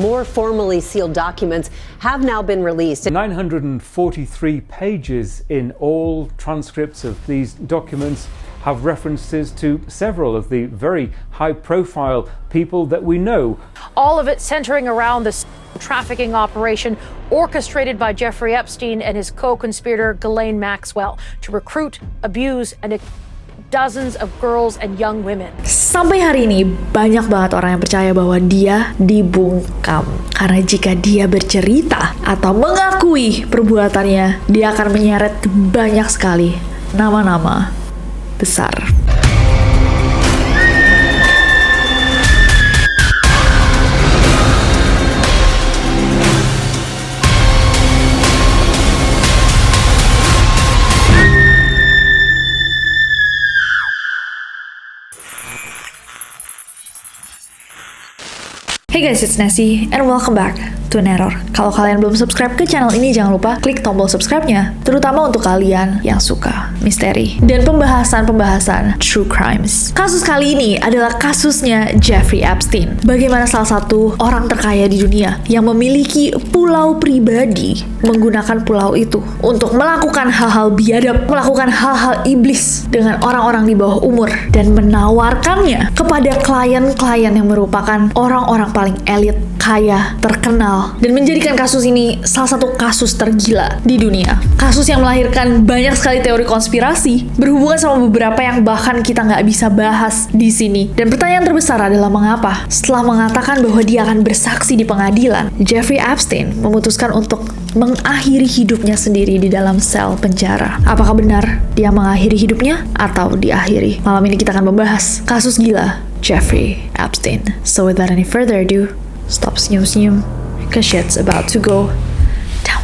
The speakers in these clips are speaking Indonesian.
More formally sealed documents have now been released. 943 pages in all. Transcripts of these documents have references to several of the very high-profile people that we know. All of it centering around the trafficking operation orchestrated by Jeffrey Epstein and his co-conspirator Ghislaine Maxwell to recruit, abuse, and dozens of girls and young women. Sampai hari ini banyak banget orang yang percaya bahwa dia dibungkam. Karena jika dia bercerita atau mengakui perbuatannya, dia akan menyeret banyak sekali nama-nama besar. Hey guys, it's Nessie and welcome back to Neror. Kalau kalian belum subscribe ke channel ini, jangan lupa klik tombol subscribe-nya, terutama untuk kalian yang suka misteri dan pembahasan true crimes. Kasus kali ini adalah kasusnya Jeffrey Epstein. Bagaimana salah satu orang terkaya di dunia yang memiliki pulau pribadi menggunakan pulau itu untuk melakukan hal-hal biadab, melakukan hal-hal iblis dengan orang-orang di bawah umur dan menawarkannya kepada klien-klien yang merupakan orang-orang paling elit, kaya, terkenal, dan menjadikan kasus ini salah satu kasus tergila di dunia. Kasus yang melahirkan banyak sekali teori konspirasi berhubungan sama beberapa yang bahkan kita nggak bisa bahas di sini. Dan pertanyaan terbesar adalah mengapa setelah mengatakan bahwa dia akan bersaksi di pengadilan, Jeffrey Epstein memutuskan untuk mengakhiri hidupnya sendiri di dalam sel penjara. Apakah benar dia mengakhiri hidupnya atau diakhiri? Malam ini kita akan membahas kasus gila Jeffrey Epstein. So without any further ado, stop senyum-senyum, cause shit's about to go down.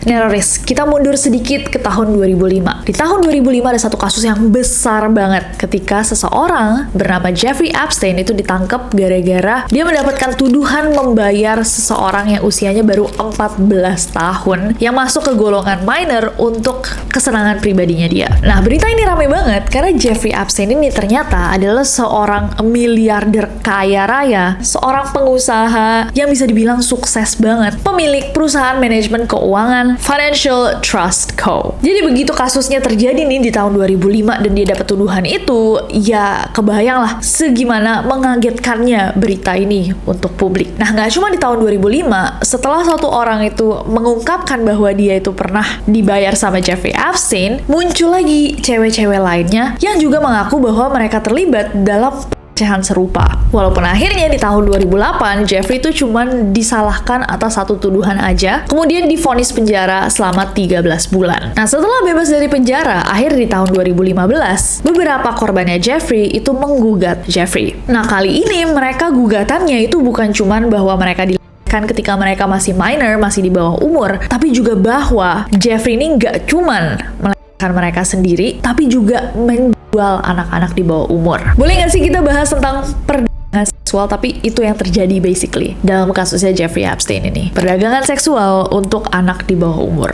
Neroris, kita mundur sedikit ke tahun 2005. Di tahun 2005 ada satu kasus yang besar banget ketika seseorang bernama Jeffrey Epstein itu ditangkap gara-gara dia mendapatkan tuduhan membayar seseorang yang usianya baru 14 tahun yang masuk ke golongan minor untuk kesenangan pribadinya dia. Nah, berita ini ramai banget karena Jeffrey Epstein ini ternyata adalah seorang miliarder kaya raya, seorang pengusaha yang bisa dibilang sukses banget, pemilik perusahaan manajemen keuangan Financial Trust Co. Jadi begitu kasusnya terjadi nih di tahun 2005 dan dia dapat tuduhan itu, ya kebayang lah segimana mengagetkannya berita ini untuk publik. Nah, nggak cuma di tahun 2005, setelah satu orang itu mengungkapkan bahwa dia itu pernah dibayar sama Jeffrey Epstein, muncul lagi cewek-cewek lainnya yang juga mengaku bahwa mereka terlibat dalam pelecehan serupa. Walaupun akhirnya di tahun 2008 Jeffrey itu cuman disalahkan atas satu tuduhan aja, kemudian divonis penjara selama 13 bulan. Nah, setelah bebas dari penjara, akhir di tahun 2015, beberapa korbannya Jeffrey itu menggugat Jeffrey. Nah, kali ini mereka gugatannya itu bukan cuman bahwa mereka kan ketika mereka masih minor, masih di bawah umur, tapi juga bahwa Jeffrey ini nggak cuman melahirkan mereka sendiri, tapi juga menjual anak-anak di bawah umur. Boleh nggak sih kita bahas tentang perdagangan seksual, tapi itu yang terjadi basically dalam kasusnya Jeffrey Epstein ini. Perdagangan seksual untuk anak di bawah umur.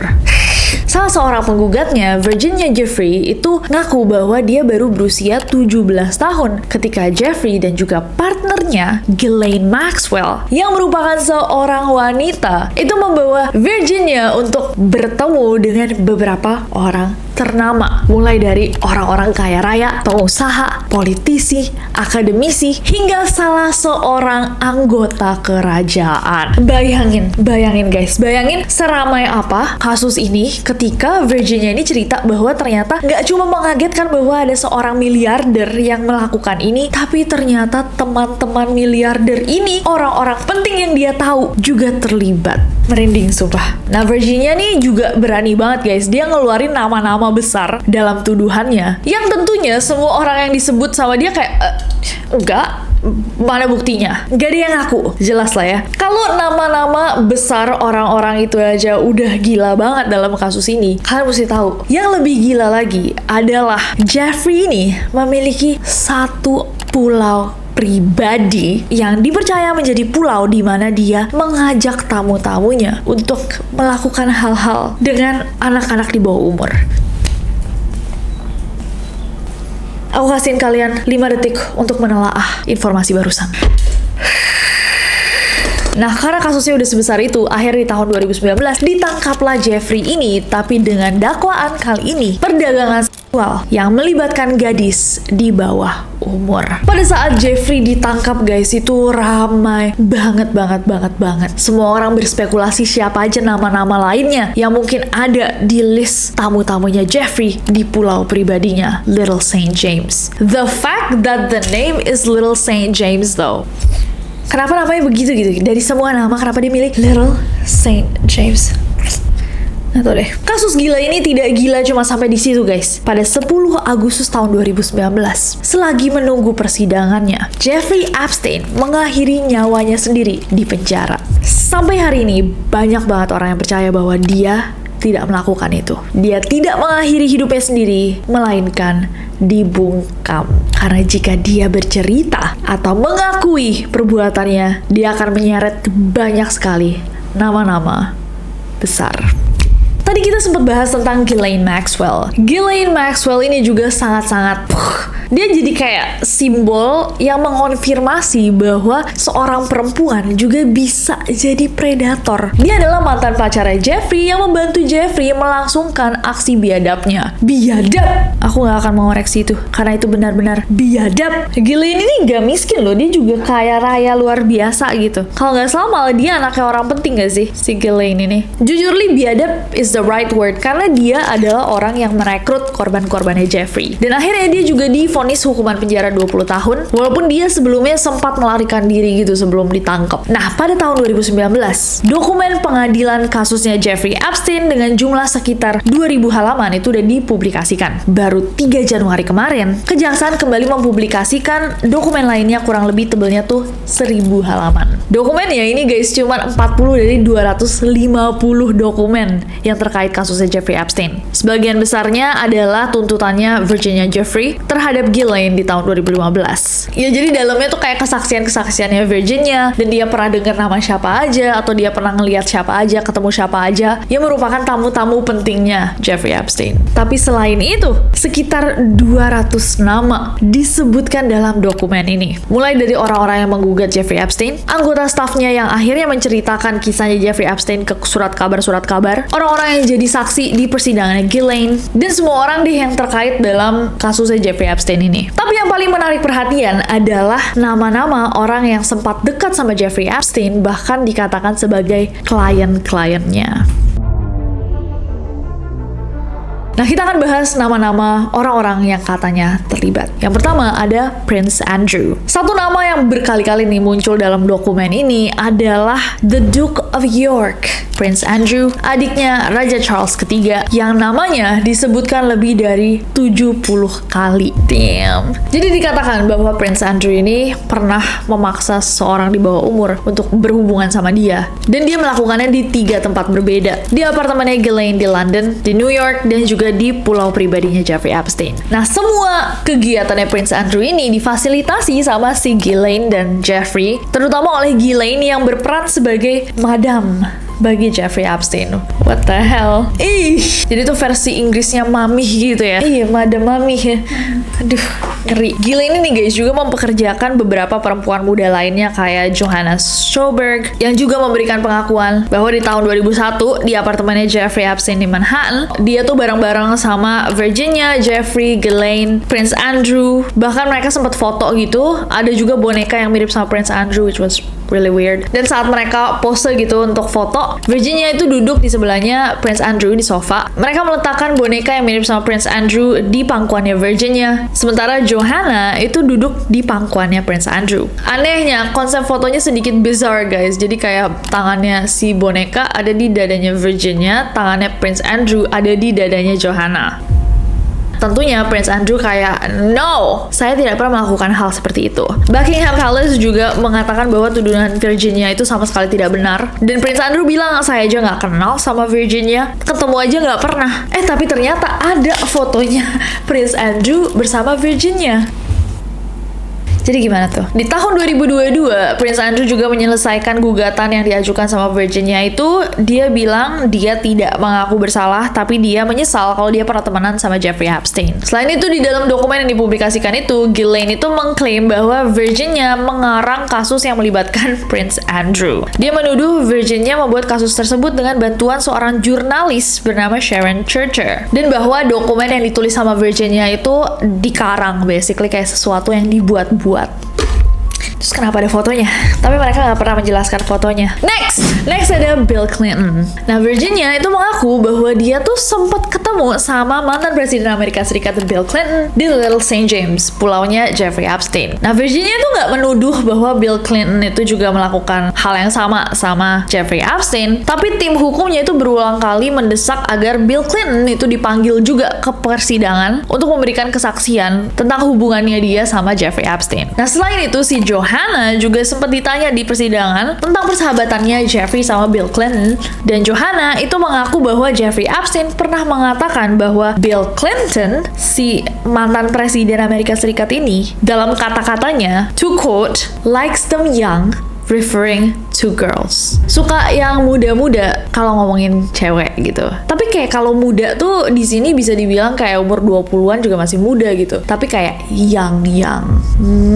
Salah seorang penggugatnya, Virginia Giuffre, itu ngaku bahwa dia baru berusia 17 tahun ketika Jeffrey dan juga partnernya, Ghislaine Maxwell, yang merupakan seorang wanita, itu membawa Virginia untuk bertemu dengan beberapa orang ternama, mulai dari orang-orang kaya raya, pengusaha, politisi, akademisi, hingga salah seorang anggota kerajaan. Bayangin guys, bayangin seramai apa kasus ini ketika Virginia ini cerita bahwa ternyata nggak cuma mengagetkan bahwa ada seorang miliarder yang melakukan ini, tapi ternyata teman-teman miliarder ini, orang-orang penting yang dia tahu juga terlibat. Merinding sumpah. Nah, Virginia nih juga berani banget guys, dia ngeluarin nama-nama besar dalam tuduhannya, yang tentunya semua orang yang disebut sama dia kayak enggak, mana buktinya? Gak ada yang ngaku. Jelas lah ya, kalau nama-nama besar orang-orang itu aja udah gila banget dalam kasus ini, kalian mesti tahu yang lebih gila lagi adalah Jeffrey ini memiliki satu pulau pribadi yang dipercaya menjadi pulau di mana dia mengajak tamu-tamunya untuk melakukan hal-hal dengan anak-anak di bawah umur. Aku kasihin kalian 5 detik untuk menelaah informasi barusan. Nah, karena kasusnya udah sebesar itu, akhirnya di tahun 2019 ditangkaplah Jeffrey ini, tapi dengan dakwaan kali ini perdagangan seksual yang melibatkan gadis di bawah umur. Pada saat Jeffrey ditangkap guys, itu ramai banget. Semua orang berspekulasi siapa aja nama-nama lainnya yang mungkin ada di list tamu-tamunya Jeffrey di pulau pribadinya, Little St. James. The fact that the name is Little St. James though, kenapa namanya begitu gitu? Dari semua nama, kenapa dia milih Little St. James? Nggak tahu deh. Kasus gila ini tidak gila cuma sampai di situ guys. Pada 10 Agustus tahun 2019, selagi menunggu persidangannya, Jeffrey Epstein mengakhiri nyawanya sendiri di penjara. Sampai hari ini, banyak banget orang yang percaya bahwa dia tidak melakukan itu. Dia tidak mengakhiri hidupnya sendiri, melainkan dibungkam. Karena jika dia bercerita atau mengakui perbuatannya, dia akan menyeret banyak sekali nama-nama besar. Tadi kita sempat bahas tentang Ghislaine Maxwell. Ghislaine Maxwell ini juga sangat-sangat dia jadi kayak simbol yang mengonfirmasi bahwa seorang perempuan juga bisa jadi predator. Dia adalah mantan pacarnya Jeffrey yang membantu Jeffrey melangsungkan aksi biadabnya. Biadab! Aku gak akan mengoreksi itu, karena itu benar-benar biadab. Ghislaine ini gak miskin loh, dia juga kaya raya luar biasa gitu. Kalau gak salah malah dia anaknya orang penting gak sih, si Ghislaine ini? Jujur li, biadab is the right word, karena dia adalah orang yang merekrut korban-korbannya Jeffrey. Dan akhirnya dia juga divonis hukuman penjara 20 tahun, walaupun dia sebelumnya sempat melarikan diri gitu sebelum ditangkap. Nah, pada tahun 2019, dokumen pengadilan kasusnya Jeffrey Epstein dengan jumlah sekitar 2.000 halaman itu udah dipublikasikan. Baru 3 Januari kemarin, Kejaksaan kembali mempublikasikan dokumen lainnya kurang lebih tebelnya tuh 1.000 halaman. Dokumen ya ini guys cuma 40 dari 250 dokumen yang terkait kasusnya Jeffrey Epstein. Sebagian besarnya adalah tuntutannya Virginia Giuffre terhadap Ghislaine di tahun 2015. Ya jadi dalamnya tuh kayak kesaksiannya Virginia, dan dia pernah dengar nama siapa aja, atau dia pernah ngelihat siapa aja, ketemu siapa aja yang merupakan tamu-tamu pentingnya Jeffrey Epstein. Tapi selain itu, sekitar 200 nama disebutkan dalam dokumen ini. Mulai dari orang-orang yang menggugat Jeffrey Epstein, anggota stafnya yang akhirnya menceritakan kisahnya Jeffrey Epstein ke surat kabar, orang-orang yang jadi saksi di persidangan Ghislaine, dan semua orang deh yang terkait dalam kasusnya Jeffrey Epstein ini. Tapi yang paling menarik perhatian adalah nama-nama orang yang sempat dekat sama Jeffrey Epstein, bahkan dikatakan sebagai klien-kliennya. Nah, kita akan bahas nama-nama orang-orang yang katanya terlibat. Yang pertama ada Prince Andrew. Satu nama yang berkali-kali nih muncul dalam dokumen ini adalah The Duke of York. Prince Andrew, adiknya Raja Charles III, yang namanya disebutkan lebih dari 70 kali. Damn. Jadi dikatakan bahwa Prince Andrew ini pernah memaksa seseorang di bawah umur untuk berhubungan sama dia. Dan dia melakukannya di 3 tempat berbeda. Di apartemennya Ghislaine di London, di New York, dan juga di pulau pribadinya Jeffrey Epstein. Nah, semua kegiatannya Prince Andrew ini difasilitasi sama si Ghislaine dan Jeffrey, terutama oleh Ghislaine yang berperan sebagai madam bagi Jeffrey Epstein. What the hell? Jadi tuh versi Inggrisnya mami gitu ya. Iya, madam mami ya. Aduh, ngeri. Ghislaine ini guys juga mempekerjakan beberapa perempuan muda lainnya kayak Johanna Sjoberg yang juga memberikan pengakuan bahwa di tahun 2001 di apartemennya Jeffrey Epstein di Manhattan, dia tuh bareng-bareng sama Virginia, Jeffrey, Ghislaine, Prince Andrew. Bahkan mereka sempat foto gitu. Ada juga boneka yang mirip sama Prince Andrew, which was really weird. Dan saat mereka pose gitu untuk foto, Virginia itu duduk di sebelahnya Prince Andrew di sofa. Mereka meletakkan boneka yang mirip sama Prince Andrew di pangkuannya Virginia. Sementara Johanna itu duduk di pangkuannya Prince Andrew. Anehnya, konsep fotonya sedikit bizarre guys. Jadi kayak tangannya si boneka ada di dadanya Virginia, tangannya Prince Andrew ada di dadanya Johanna. Tentunya Prince Andrew kayak, no, saya tidak pernah melakukan hal seperti itu. Buckingham Palace juga mengatakan bahwa tuduhan Virginia itu sama sekali tidak benar. Dan Prince Andrew bilang, saya aja nggak kenal sama Virginia, ketemu aja nggak pernah. Tapi ternyata ada fotonya Prince Andrew bersama Virginia. Jadi gimana tuh? Di tahun 2022, Prince Andrew juga menyelesaikan gugatan yang diajukan sama Virginia itu. Dia bilang dia tidak mengaku bersalah, tapi dia menyesal kalau dia pernah temenan sama Jeffrey Epstein. Selain itu, di dalam dokumen yang dipublikasikan itu, Ghislaine itu mengklaim bahwa Virginia mengarang kasus yang melibatkan Prince Andrew. Dia menuduh Virginia membuat kasus tersebut dengan bantuan seorang jurnalis bernama Sharon Churcher, dan bahwa dokumen yang ditulis sama Virginia itu dikarang, basically kayak sesuatu yang dibuat-buat. Terus kenapa ada fotonya? Tapi mereka nggak pernah menjelaskan fotonya. Next ada Bill Clinton. Nah, Virginia itu mengaku bahwa dia tuh sempat ketemu sama mantan Presiden Amerika Serikat Bill Clinton di Little St. James, pulaunya Jeffrey Epstein. Nah, Virginia itu nggak menuduh bahwa Bill Clinton itu juga melakukan hal yang sama Jeffrey Epstein, tapi tim hukumnya itu berulang kali mendesak agar Bill Clinton itu dipanggil juga ke persidangan untuk memberikan kesaksian tentang hubungannya dia sama Jeffrey Epstein. Nah, selain itu si Johanna juga sempat ditanya di persidangan tentang persahabatannya Jeffrey sama Bill Clinton, dan Johanna itu mengaku bahwa Jeffrey Epstein pernah mengatakan bahwa Bill Clinton, si mantan presiden Amerika Serikat ini, dalam kata-katanya, to quote, likes them young, referring to girls. Suka yang muda-muda kalau ngomongin cewek gitu. Tapi kayak kalau muda tuh di sini bisa dibilang kayak umur 20-an juga masih muda gitu. Tapi kayak young,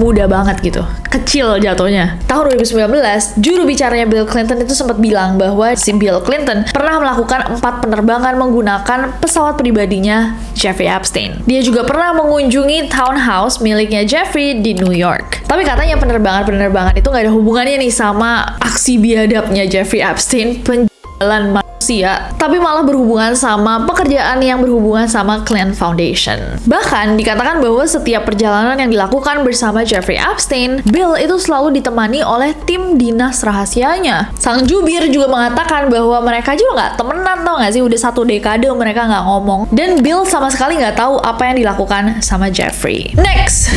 muda banget gitu. Kecil jatuhnya. Tahun 2019, juru bicaranya Bill Clinton itu sempat bilang bahwa si Bill Clinton pernah melakukan 4 penerbangan menggunakan pesawat pribadinya Jeffrey Epstein. Dia juga pernah mengunjungi townhouse miliknya Jeffrey di New York. Tapi katanya penerbangan itu nggak ada hubungannya nih sama aksi biadabnya Jeffrey Epstein, penjalan manusia, tapi malah berhubungan sama pekerjaan yang berhubungan sama Clinton Foundation. Bahkan dikatakan bahwa setiap perjalanan yang dilakukan bersama Jeffrey Epstein, Bill itu selalu ditemani oleh tim dinas rahasianya. Sang jubir juga mengatakan bahwa mereka juga nggak temenan, tau nggak sih, udah 1 dekade mereka nggak ngomong, dan Bill sama sekali nggak tahu apa yang dilakukan sama Jeffrey. Next,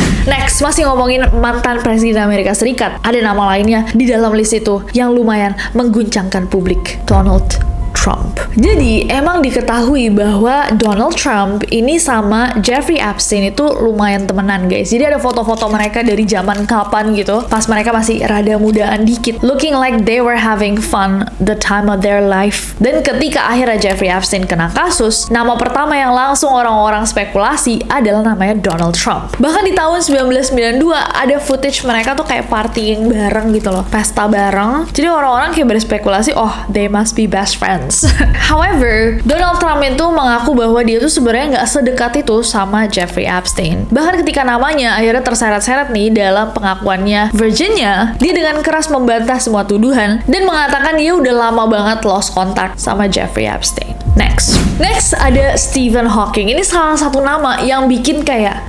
masih ngomongin mantan presiden Amerika Serikat, ada nama lainnya di dalam list itu yang lumayan mengguncangkan publik, Donald Trump. Jadi emang diketahui bahwa Donald Trump ini sama Jeffrey Epstein itu lumayan temenan, guys. Jadi ada foto-foto mereka dari zaman kapan gitu, pas mereka masih rada mudaan dikit, looking like they were having fun the time of their life. Dan ketika akhirnya Jeffrey Epstein kena kasus, nama pertama yang langsung orang-orang spekulasi adalah namanya Donald Trump. Bahkan di tahun 1992 ada footage mereka tuh kayak partying bareng gitu loh, pesta bareng. Jadi orang-orang kayak berspekulasi, oh they must be best friends. However, Donald Trump itu mengaku bahwa dia tuh sebenarnya nggak sedekat itu sama Jeffrey Epstein. Bahkan ketika namanya akhirnya terseret-seret nih dalam pengakuannya Virginia, dia dengan keras membantah semua tuduhan dan mengatakan dia udah lama banget lost contact sama Jeffrey Epstein. Next ada Stephen Hawking. Ini salah satu nama yang bikin kayak,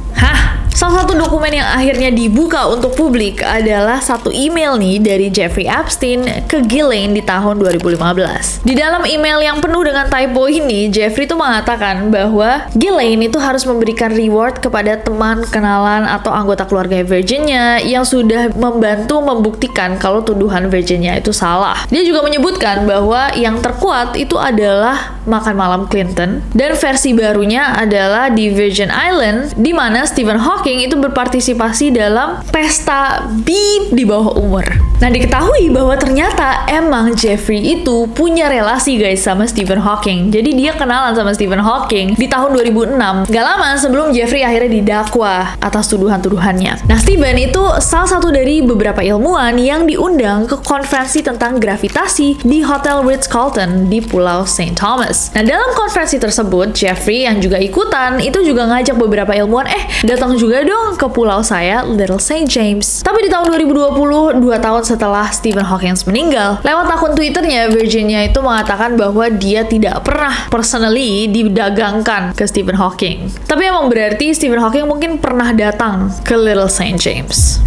salah satu dokumen yang akhirnya dibuka untuk publik adalah satu email nih dari Jeffrey Epstein ke Ghislaine di tahun 2015. Di dalam email yang penuh dengan typo ini, Jeffrey tuh mengatakan bahwa Ghislaine itu harus memberikan reward kepada teman, kenalan, atau anggota keluarga Virginia yang sudah membantu membuktikan kalau tuduhan Virginia itu salah. Dia juga menyebutkan bahwa yang terkuat itu adalah makan malam Clinton, dan versi barunya adalah di Virgin Island, di mana Stephen Hawking itu berpartisipasi dalam pesta beep di bawah umur. Nah, diketahui bahwa ternyata emang Jeffrey itu punya relasi, guys, sama Stephen Hawking. Jadi dia kenalan sama Stephen Hawking di tahun 2006, gak lama sebelum Jeffrey akhirnya didakwa atas tuduhan-tuduhannya. Nah, Stephen itu salah satu dari beberapa ilmuwan yang diundang ke konferensi tentang gravitasi di Hotel Ritz-Carlton di Pulau St. Thomas. Nah, dalam konferensi tersebut, Jeffrey yang juga ikutan itu juga ngajak beberapa ilmuwan, datang juga dong ke pulau saya, Little St. James. Tapi di tahun 2020, 2 tahun setelah Stephen Hawking meninggal, lewat akun Twitternya, Virginia itu mengatakan bahwa dia tidak pernah personally didagangkan ke Stephen Hawking. Tapi emang berarti Stephen Hawking mungkin pernah datang ke Little St. James.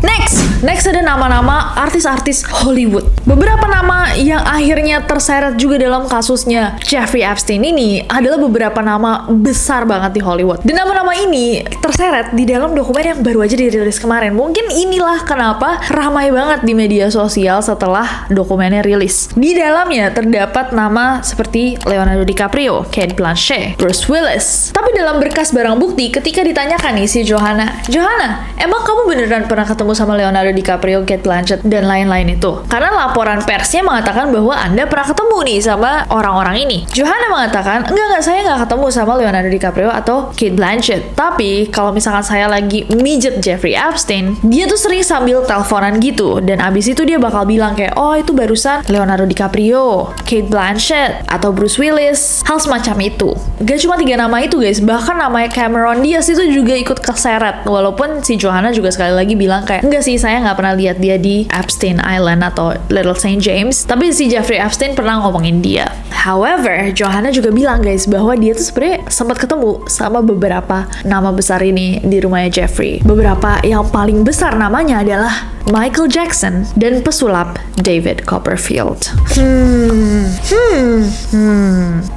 Next ada nama-nama artis-artis Hollywood. Beberapa nama yang akhirnya terseret juga dalam kasusnya Jeffrey Epstein ini adalah beberapa nama besar banget di Hollywood. Dan nama-nama ini terseret di dalam dokumen yang baru aja dirilis kemarin. Mungkin inilah kenapa ramai banget di media sosial setelah dokumennya rilis. Di dalamnya terdapat nama seperti Leonardo DiCaprio, Kate Blanchett, Bruce Willis. Tapi dalam berkas barang bukti, ketika ditanyakan nih si Johanna, emang kamu beneran pernah ketemu sama Leonardo DiCaprio, Kate Blanchett, dan lain-lain itu? Karena laporan persnya mengatakan bahwa Anda pernah ketemu nih sama orang-orang ini. Johanna mengatakan, enggak, saya nggak ketemu sama Leonardo DiCaprio atau Kate Blanchett. Tapi kalau misalkan saya lagi mijet Jeffrey Epstein, dia tuh sering sambil teleponan gitu. Dan abis itu dia bakal bilang kayak, oh itu barusan Leonardo DiCaprio, Kate Blanchett, atau Bruce Willis. Hal semacam itu. Gak cuma 3 nama itu guys, bahkan namanya Cameron Diaz itu juga ikut keseret. Walaupun si Johanna juga sekali lagi bilang kayak, enggak sih, saya nggak pernah lihat dia di Epstein Island atau Little St. James. Tapi si Jeffrey Epstein pernah ngomongin dia. However, Johanna juga bilang guys bahwa dia tuh sebenarnya sempat ketemu sama beberapa nama besar ini di rumahnya Jeffrey. Beberapa yang paling besar namanya adalah Michael Jackson dan pesulap David Copperfield.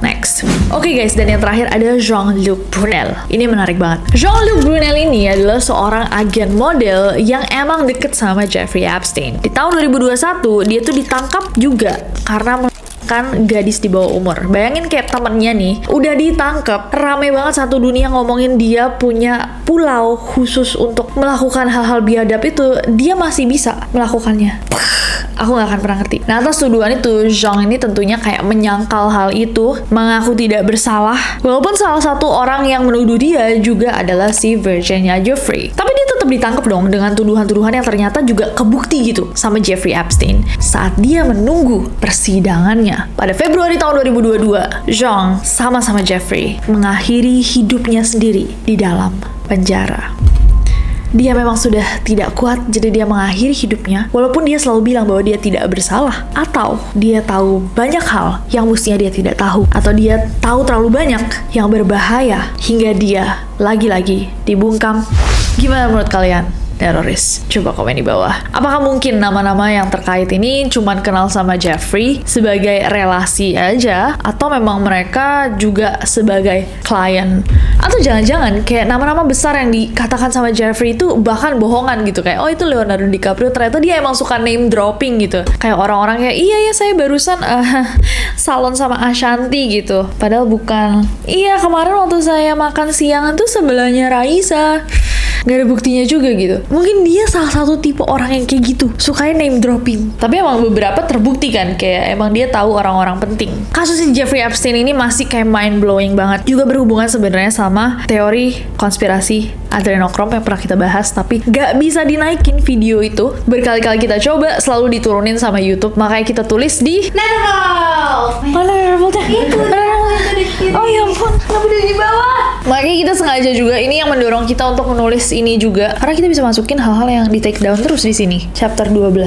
Next. Oke guys, dan yang terakhir ada Jean-Luc Brunel. Ini menarik banget. Jean-Luc Brunel ini adalah seorang agen model yang emang deket sama Jeffrey Epstein. Di tahun 2021, dia tuh ditangkap juga karena kan gadis di bawah umur. Bayangin kayak temennya nih udah ditangkap, rame banget satu dunia ngomongin dia punya pulau khusus untuk melakukan hal-hal biadab itu, dia masih bisa melakukannya. Aku gak akan pernah ngerti. Nah, atas tuduhan itu, Jean ini tentunya kayak menyangkal hal itu, mengaku tidak bersalah. Walaupun salah satu orang yang menuduh dia juga adalah si Virginia Giuffre. Tapi dia tetap ditangkap dong dengan tuduhan-tuduhan yang ternyata juga kebukti gitu sama Jeffrey Epstein. Saat dia menunggu persidangannya pada Februari tahun 2022, Jean sama-sama Jeffrey mengakhiri hidupnya sendiri di dalam penjara. Dia memang sudah tidak kuat, jadi dia mengakhiri hidupnya walaupun dia selalu bilang bahwa dia tidak bersalah, atau dia tahu banyak hal yang mestinya dia tidak tahu, atau dia tahu terlalu banyak yang berbahaya hingga dia lagi-lagi dibungkam. Gimana menurut kalian? Teroris. Coba komen di bawah. Apakah mungkin nama-nama yang terkait ini cuman kenal sama Jeffrey sebagai relasi aja, atau memang mereka juga sebagai klien? Atau jangan-jangan kayak nama-nama besar yang dikatakan sama Jeffrey itu bahkan bohongan gitu, kayak oh itu Leonardo DiCaprio, ternyata dia emang suka name dropping gitu. Kayak orang-orang kayak iya ya saya barusan salon sama Ashanti gitu. Padahal bukan. Iya kemarin waktu saya makan siangan tuh sebelahnya Raisa. Gak ada buktinya juga gitu. Mungkin dia salah satu tipe orang yang kayak gitu, sukanya name dropping. Tapi emang beberapa terbukti kan, kayak emang dia tahu orang-orang penting. Kasus Jeffrey Epstein ini masih kayak mind blowing banget. Juga berhubungan sebenarnya sama teori konspirasi adrenochrome yang pernah kita bahas, tapi gak bisa dinaikin video itu. Berkali-kali kita coba, selalu diturunin sama YouTube. Makanya kita tulis di Netherworld. Mana Netherworld-nya? Itu. Oh ya ampun, kenapa dia di bawah? Makanya kita sengaja juga, ini yang mendorong kita untuk menulis ini juga, karena kita bisa masukin hal-hal yang di take down terus di sini. Chapter 12.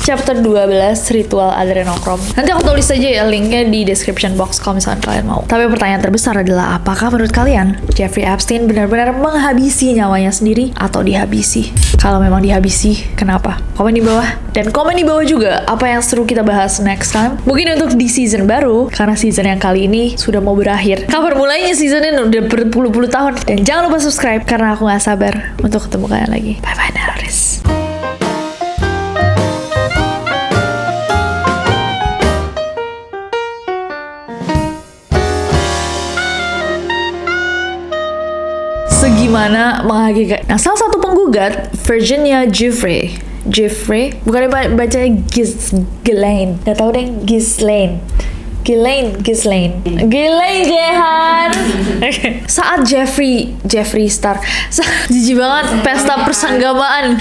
Chapter 12 ritual adrenochrome. Nanti aku tulis aja ya linknya di description box kalau misalnya kalian mau. Tapi pertanyaan terbesar adalah, apakah menurut kalian Jeffrey Epstein benar-benar menghabisi nyawanya sendiri atau dihabisi? Kalau memang dihabisi, kenapa? Komen di bawah. Dan komen di bawah juga apa yang seru kita bahas next time. Mungkin untuk di season baru, karena season yang kali ini sudah mau berakhir. Kabar mulainya season ini udah berpuluh-puluh tahun. Dan jangan lupa subscribe karena aku gak sabar untuk ketemu kalian lagi. Bye-bye Teroris. Segimana menghakikat. Nah, salah satu penggugat, Virginia Giuffre, bukannya bacanya Ghislaine. Gak tau deh, Ghislaine Jehan. Saat Jeffrey Star, jijik banget, pesta persanggamaan.